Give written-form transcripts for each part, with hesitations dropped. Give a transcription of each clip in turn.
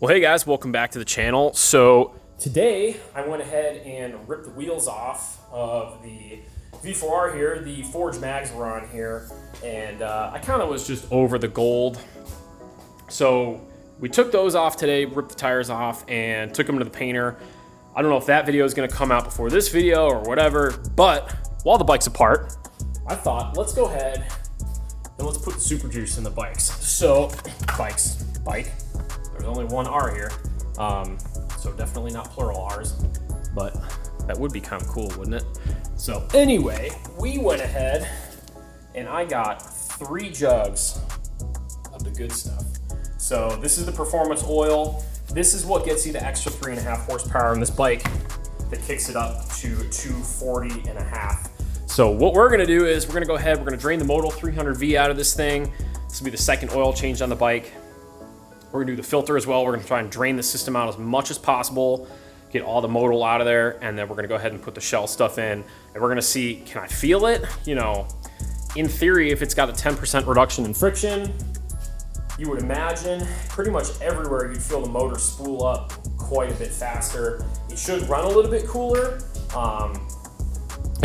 Well, hey guys, welcome back to the channel. So today I went ahead and ripped the wheels off of the V4R here. The forged mags were on here, and I kind of was just over the gold. So we took those off today, ripped the tires off, and took them to the painter. I don't know if that video is going to come out before this video or whatever, but while the bike's apart, I thought let's go ahead and let's put the super juice in the bikes. So bike. There's only one R here, so definitely not plural R's, but that would be kind of cool, wouldn't it? So anyway, we went ahead and I got 3 jugs of the good stuff. So this is the performance oil. This is what gets you the extra 3.5 horsepower in this bike that kicks it up to 240.5. So what we're gonna do is we're gonna go ahead, we're gonna drain the Modal 300V out of this thing. This will be the second oil change on the bike. We're gonna do the filter as well. We're gonna try and drain the system out as much as possible, get all the modal out of there, and then we're gonna go ahead and put the shell stuff in, and we're gonna see, can I feel it? You know, in theory, if it's got a 10% reduction in friction, you would imagine pretty much everywhere you'd feel the motor spool up quite a bit faster. It should run a little bit cooler.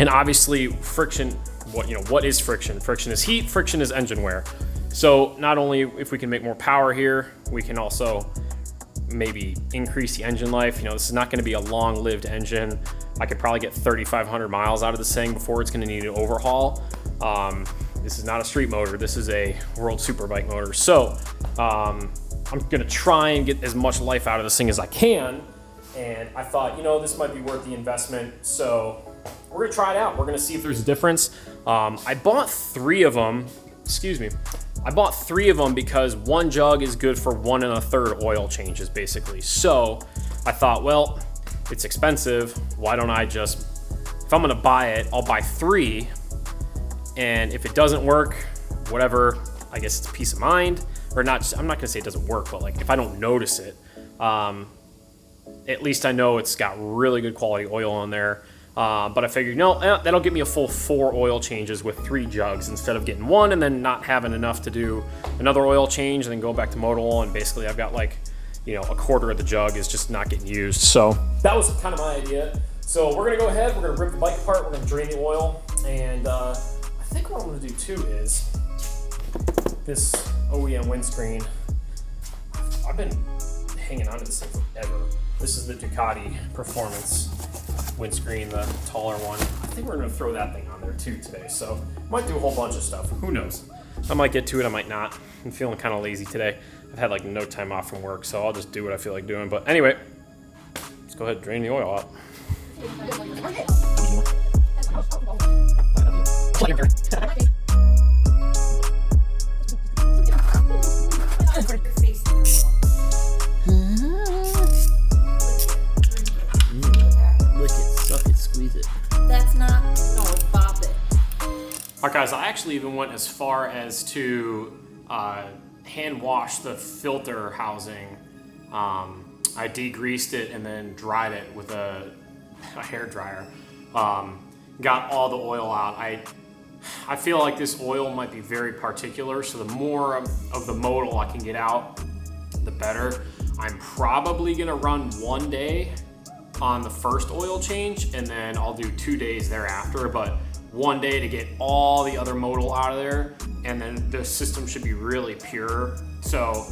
And obviously friction, what is friction? Friction is heat, friction is engine wear. So not only if we can make more power here, we can also maybe increase the engine life. You know, this is not gonna be a long-lived engine. I could probably get 3,500 miles out of this thing before it's gonna need an overhaul. This is not a street motor, this is a world superbike motor. So I'm gonna try and get as much life out of this thing as I can. And I thought, you know, this might be worth the investment. So we're gonna try it out. We're gonna see if there's a difference. I bought 3 of them, I bought 3 of them because 1 jug is good for 1 1/3 oil changes basically. So I thought, well, it's expensive. Why don't I just, if I'm gonna buy it, I'll buy 3. And if it doesn't work, whatever, I guess it's peace of mind. Or not, I'm not gonna say it doesn't work, but like if I don't notice it, at least I know it's got really good quality oil on there. But I figured, no, that'll get me a full 4 oil changes with 3 jugs instead of getting 1 and then not having enough to do another oil change and then go back to modal. And basically I've got like, you know, a quarter of the jug is just not getting used. So that was kind of my idea. So we're gonna go ahead, we're gonna rip the bike apart, we're gonna drain the oil. And I think what I'm gonna do too is this OEM windscreen. I've been hanging on to this thing forever. This is the Ducati Performance windscreen, the taller one. I think we're gonna throw that thing on there too today. So might do a whole bunch of stuff, who knows? I might get to it, I might not. I'm feeling kind of lazy today. I've had like no time off from work, so I'll just do what I feel like doing. But anyway, let's go ahead and drain the oil out. Alright guys, I actually even went as far as to hand wash the filter housing. I degreased it and then dried it with a hair dryer. Got all the oil out. I feel like this oil might be very particular, so the more of the modal I can get out, the better. I'm probably gonna run 1 day on the first oil change and then I'll do 2 days thereafter, but 1 day to get all the other modal out of there, and then the system should be really pure. So,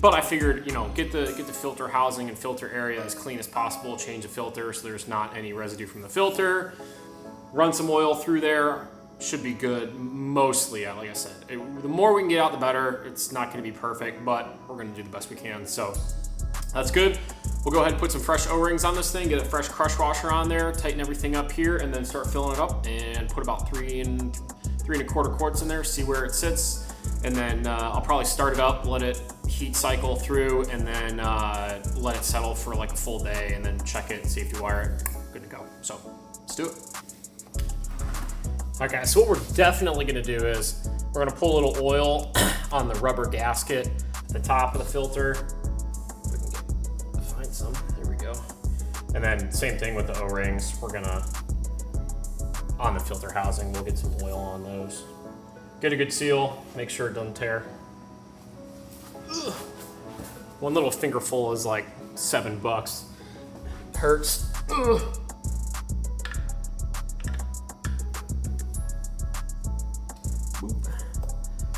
but I figured, you know, get the filter housing and filter area as clean as possible, change the filter so there's not any residue from the filter, run some oil through there, should be good, mostly, like I said. The more we can get out, the better. It's not gonna be perfect, but we're gonna do the best we can, so that's good. We'll go ahead and put some fresh O-rings on this thing, get a fresh crush washer on there, tighten everything up here, and then start filling it up and put about 3 1/4 quarts in there, see where it sits. And then I'll probably start it up, let it heat cycle through, and then let it settle for like a full day, and then check it, safety wire it, good to go. So let's do it. Okay, so what we're definitely gonna do is we're gonna pull a little oil on the rubber gasket at the top of the filter. Some. There we go. And then same thing with the O-rings. We're gonna, on the filter housing, we'll get some oil on those. Get a good seal, make sure it doesn't tear. Ugh. One little fingerful is like $7. Hurts. Ugh.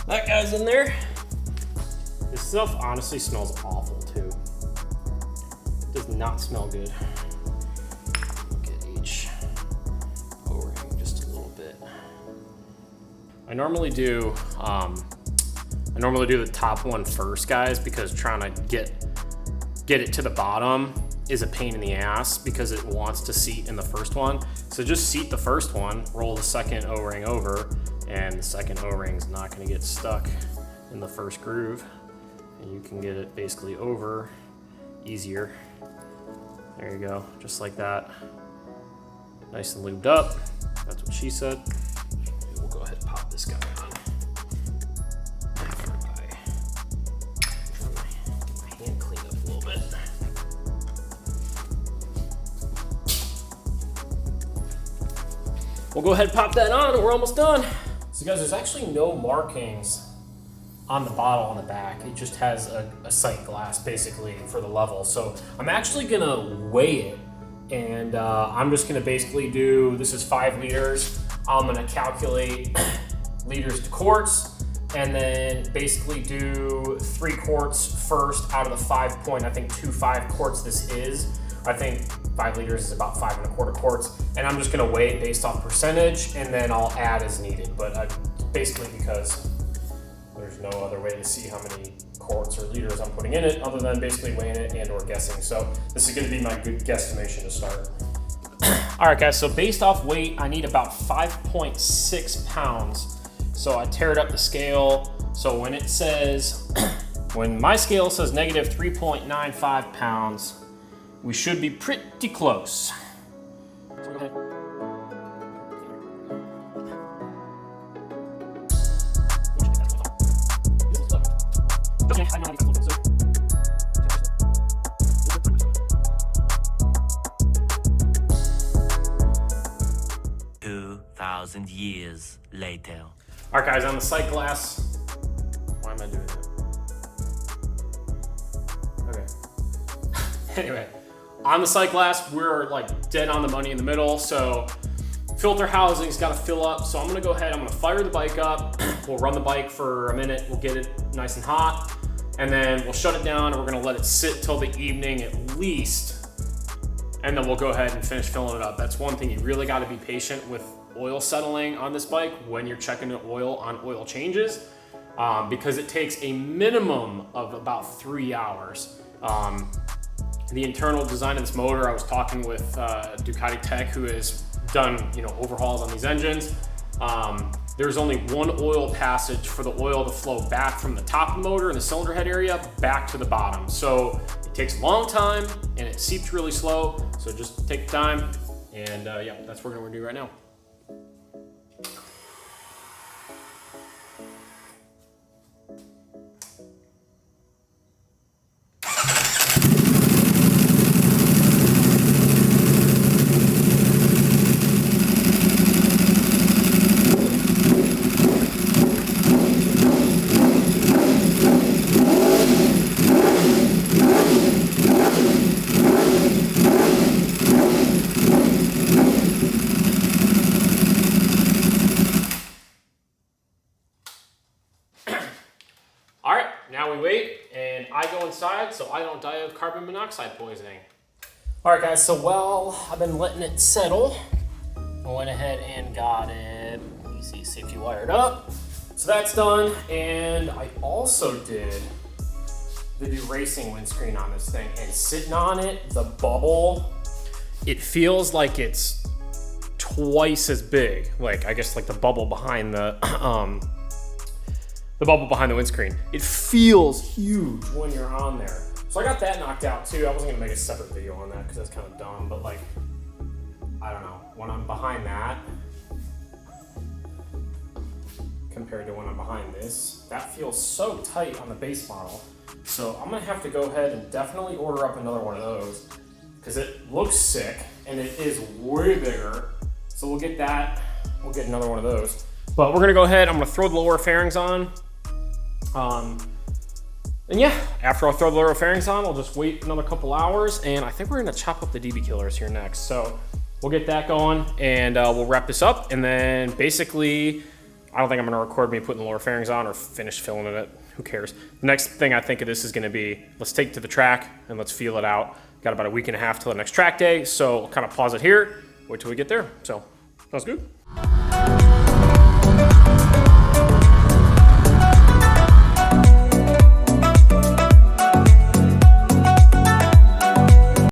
That guy's in there. This stuff honestly smells awful too. It does not smell good. Look at each O-ring just a little bit. I normally do the top one first, guys, because trying to get it to the bottom is a pain in the ass because it wants to seat in the first one. So just seat the first one, roll the second O-ring over, and the second O-ring's not gonna get stuck in the first groove. And you can get it basically over easier. There you go, just like that. Nice and lubed up. That's what she said. We'll go ahead and pop this guy on. We'll go ahead and pop that on and we're almost done. So guys, there's actually no markings on the bottle on the back. It just has a sight glass basically for the level. So I'm actually gonna weigh it, and I'm just gonna basically do, this is 5 liters. I'm gonna calculate liters to quarts, and then basically do 3 quarts first out of the 5.25 quarts this is. I think 5 liters is about 5 1/4 quarts, and I'm just gonna weigh it based off percentage, and then I'll add as needed. But basically, because there's no other way to see how many quarts or liters I'm putting in it other than basically weighing it and or guessing. So this is gonna be my good guesstimation to start. All right, guys, so based off weight, I need about 5.6 pounds. So I tear it up the scale. So when it says, when my scale says negative 3.95 pounds, we should be pretty close. So go ahead. Okay, I know how to use it. 2,000 years later. All right, guys, on the sight glass. Why am I doing that? Okay. Anyway. On the sight glass, we're like dead on the money in the middle, so filter housing's gotta fill up. So I'm gonna go ahead, I'm gonna fire the bike up. We'll run the bike for a minute, we'll get it nice and hot, and then we'll shut it down and we're gonna let it sit till the evening at least, and then we'll go ahead and finish filling it up. That's one thing, you really gotta be patient with oil settling on this bike when you're checking the oil on oil changes, because it takes a minimum of about 3 hours. The internal design of this motor, I was talking with Ducati tech who has done overhauls on these engines. There's only one oil passage for the oil to flow back from the top of the motor in the cylinder head area back to the bottom. So it takes a long time and it seeps really slow. So just take the time, and yeah, that's what we're gonna do right now. So I don't die of carbon monoxide poisoning. All right, guys, so while I've been letting it settle, I went ahead and got it, you see, safety wired up. So that's done, and I also did the new racing windscreen on this thing, and sitting on it, the bubble, it feels like it's twice as big. Like, I guess like the bubble behind the windscreen. It feels huge when you're on there. So I got that knocked out too. I wasn't gonna make a separate video on that because that's kind of dumb, but like, I don't know, when I'm behind that, compared to when I'm behind this, that feels so tight on the base model. So I'm gonna have to go ahead and definitely order up another one of those because it looks sick and it is way bigger. So we'll get that, we'll get another one of those. But we're gonna go ahead, I'm gonna throw the lower fairings on. And yeah, after I throw the lower fairings on, I'll just wait another couple hours, and I think we're gonna chop up the DB killers here next. So we'll get that going, and we'll wrap this up, and then basically, I don't think I'm gonna record me putting the lower fairings on or finish filling it. Who cares? The next thing I think of this is gonna be, let's take it to the track and let's feel it out. Got about a week and a half till the next track day, so I'll kind of pause it here, wait till we get there. So, sounds good.